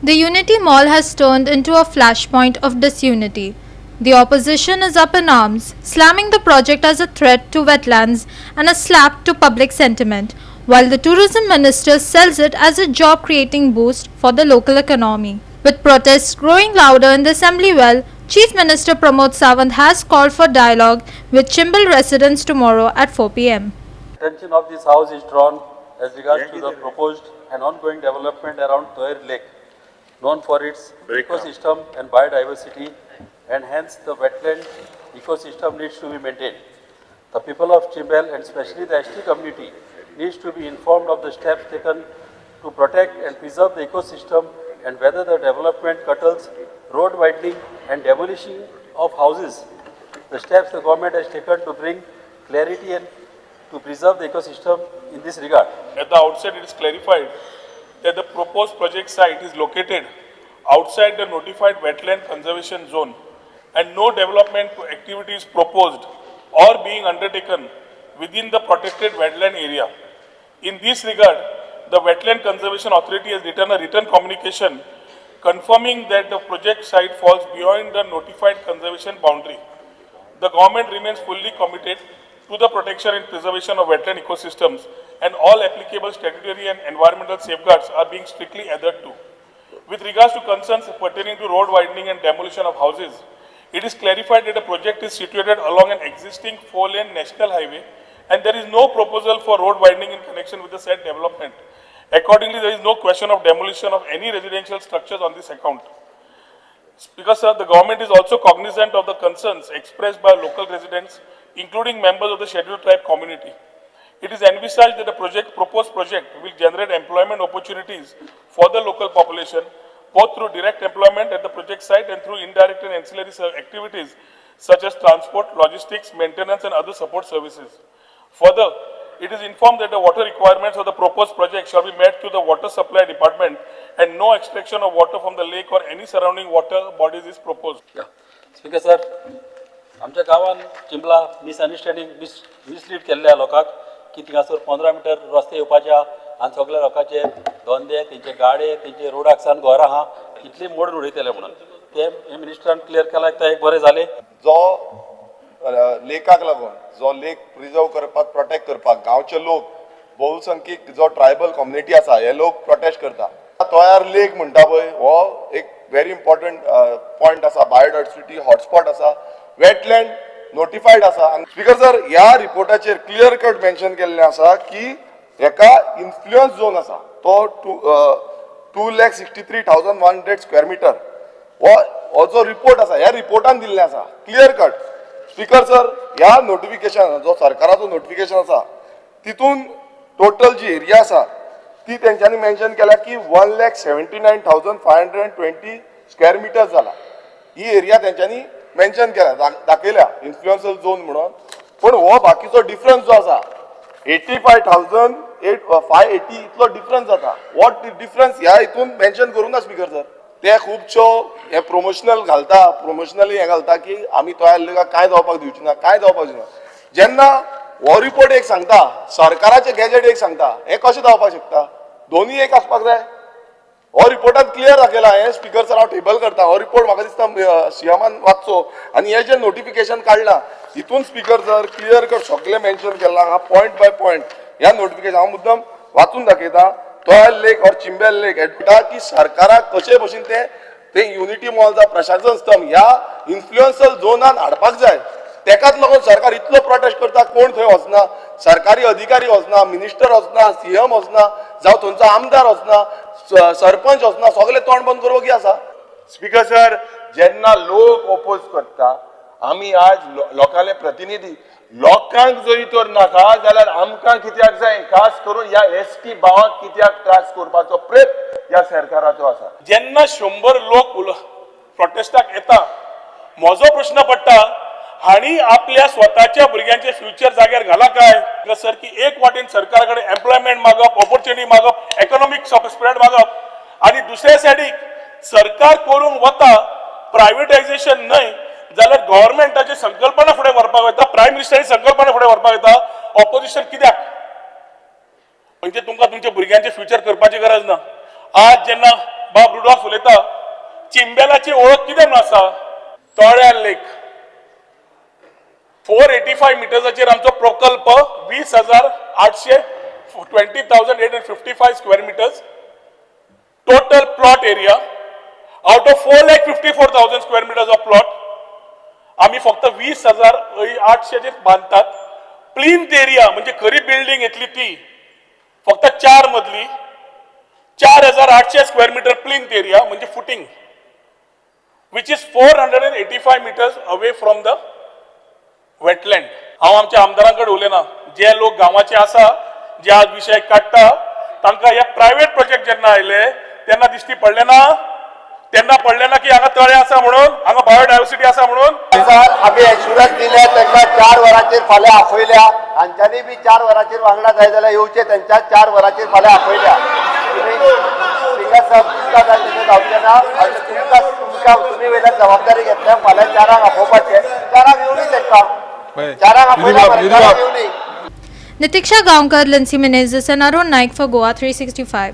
The Unity Mall has turned into a flashpoint of disunity. The opposition is up in arms, slamming the project as a threat to wetlands and a slap to public sentiment, while the tourism minister sells it as a job-creating boost for the local economy. With protests growing louder in the Assembly well, Chief Minister Pramod Sawant has called for dialogue with Chimble residents tomorrow at 4 p.m. Attention of this House is drawn as regards to the proposed and ongoing development around Toir Lake, known for its ecosystem and biodiversity, and hence the wetland ecosystem needs to be maintained. The people of Chimble and especially the ST community needs to be informed of the steps taken to protect and preserve the ecosystem and whether the development curtails road widening and demolishing of houses. The steps the government has taken to bring clarity and to preserve the ecosystem in this regard. At the outset, it is clarified that the proposed project site is located outside the notified wetland conservation zone and no development activity is proposed or being undertaken within the protected wetland area. In this regard, the Wetland Conservation Authority has written a written communication confirming that the project site falls beyond the notified conservation boundary. The government remains fully committed to the protection and preservation of wetland ecosystems, and all applicable statutory and environmental safeguards are being strictly adhered to. With regards to concerns pertaining to road widening and demolition of houses, it is clarified that the project is situated along an existing 4-lane national highway and there is no proposal for road widening in connection with the said development. Accordingly, there is no question of demolition of any residential structures on this account. Because the government is also cognizant of the concerns expressed by local residents, including members of the scheduled tribe community. It is envisaged that the proposed project will generate employment opportunities for the local population, both through direct employment at the project site and through indirect and ancillary activities such as transport, logistics, maintenance, and other support services. Further, it is informed that the water requirements of the proposed project shall be met through the water supply department and no extraction of water from the lake or any surrounding water bodies is proposed. Yeah. Speaker sir, आमच्या गावान चिंबला misunderstanding mislead केल्ल्या लोकांक की थिंगासर 15 metre रस्ते येवपाचे आनी सगळ्या लोकांचे धंदे तेंचे गाडे तेंचे रोडाक सावन घरां आहा इतली मोडून उडयतले म्हणून ते मिनिस्टरान क्लियर केला तो एक बरें जालें. जो लेकाक लागून जो लेक प्रिजर्व करपाक प्रोटेक्ट करपाक गांवचे लोक बहुसंख्यीक जो ट्रायबल कम्युनिटी आसा हे लोक प्रोटेस्ट करता. तोयार लेक म्हणटा पळय हो एक व्हेरी इम्पॉर्टंट पॉयंट आसा, बायोडायवर्सिटी हॉटस्पॉट आसा, वेटलँड नोटिफाईड आसा. स्पीकर सर ह्या रिपोर्टाचेर क्लियर कट मेन्शन केल्लें आसा की हेका इन्फ्लुएन्स झोन आसा तो 2,63,100 स्क्वेअर मीटर हो जो रिपोर्ट आसा ह्या रिपोर्टान दिल्लें आसा क्लियर कट. स्पीकर सर ह्या नोटिफिकेशन जो सरकाराचो नोटिफिकेशन आसा तितून टोटल जी एरिया आसा ती तेंच्यांनी मेन्शन केला की 1,79,520 स्क्वेअर मीटर जाला. ही एरिया तेंच्यांनी मेन्शन केला दाखयल्या इन्फ्लुएन्शियल झोन म्हणून. पण हो बाकीचो डिफरन्स जो आसा 85,580 इतलो डिफरन्स जाता. वॉट डिफरन्स ह्या हितून मेन्शन करूं ना स्पीकर सर. ते खुबश्यो हे प्रोमोशनल घालता प्रोमोशनली हे घालता की आमी तोया लेकाक काय जावपाक दिवची ना काय जावपाक दिना. जेन्ना हो रिपोर्ट एक सांगता सरकाराचे गॅजेट एक सांगता हे कशें जावपाक शकता. दोन्ही एक आसपाक जाय. हो रिपोर्टात क्लियर दाखयला. हे स्पीकर सर हांव टेबल करता हो रिपोर्ट म्हाका दिसता सीएमान वाचचो आनी हे जे नोटिफिकेशन काडला हितून स्पीकर सर क्लियर कट सगळे मेन्शन केला हा पॉयंट बाय पॉयंट. ह्या नोटिफिकेशन हांव मुद्दम वाचून दाखयता. तोयल लेक और चिंबेल लेक हेटा की सरकाराक कशे भशेन ते युनिटी मॉलचा प्रशासन स्तंभ ह्या इन्फ्लुएन्शियल झोनान हाडपाक जाय. तेकाच लागून सरकार इतलो प्रोटेस्ट करता. कोण थंय वचना, सरकारी अधिकारी वचना, मिनिस्टर वचना, सीएम वचना, जावं थंयचो आमदार वचना, सरपंच वचना, सगळे तोंड बंद करवगी आसा. स्पीकर सर जेन्ना लोक ओपोज करता आमी आज लोकांले प्रतिनिधी लोकांक जरी तर नाका जाल्यार आमकां कित्याक जाय खास करून ह्या एसटी भावांक कित्याक त्रास करपाचो प्रयत्न ह्या सरकाराचो आसा. जेन्ना 100 लोक प्रोटेस्टाक येता म्हजो प्रश्न पडटा हाणी आपल्या स्वताच्या भुरग्यांचे फ्युचर जाग्यार घाला काय सर की एक वाटेन सरकारा कडेन एम्प्लॉयमेंट मागप ऑपॉर्च्युनिटी मागप इकॉनॉमिक स्प्रेड मागप आणि दुसऱ्या सायडीक सरकार करून वता प्रायव्हेटायझेशन न्हय जाल्यार गव्हर्नमेंटाची संकल्पना फुडें व्हरपाक वता प्रायम मिनिस्टराची संकल्पना फुडें व्हरपाक येता ऑपोजिशन कित्याक म्हणजे तुमकां तुमच्या भुरग्यांचे फ्युचर करपाची गरज ना. आज जेन्ना बाब रुडॉल्फ उलयता चिंबेलाची ओळख कितें म्हणून आसा तोळ्यार लेक 485 मिटर्साचेर आमचो प्रकल्प 20,855 square metres total plot area out of 4,54,000 square metres of plot आम्ही फक्त 20,800 बांधतात प्लिंथ एरिया म्हणजे खरी बिल्डिंग येतली ती फक्त 4 मजली 4,800 स्क्वेअर मीटर प्लिंथ एरिया म्हणजे footing which is 485 metres away from the wetland हांव आमच्या आमदारांकडे उलयना जे लोक गांवाचे आसा जे आज विषय काडटा तांकां हे प्रायव्हेट प्रोजेक्ट जेन्ना आयले तेन्ना दिश्टी पडले ना तेन्ना पडले ना की हांगा तळे आसा म्हणून हांगा बायोडायवर्सिटी आसा म्हणून आम्ही एश्युरन्स दिले त्यांना 4 वरांचेर फाल्यां आपयल्या हांच्यानी बी 4 वरांचेर वांगडा जाय जाल्यार येवचे त्यांच्या 4 वरांचेर फाल्यां आपयल्या जावचे ना तुम्ही वयल्यान जबाबदारी घेतल्या फाल्यां 4 आपोवपाचे 4 येवनी तांकां 4 आपयल्या 4 येवनी Nitiksha Gaonkar, Lindsay Menezes and Arun Naik for Goa 365.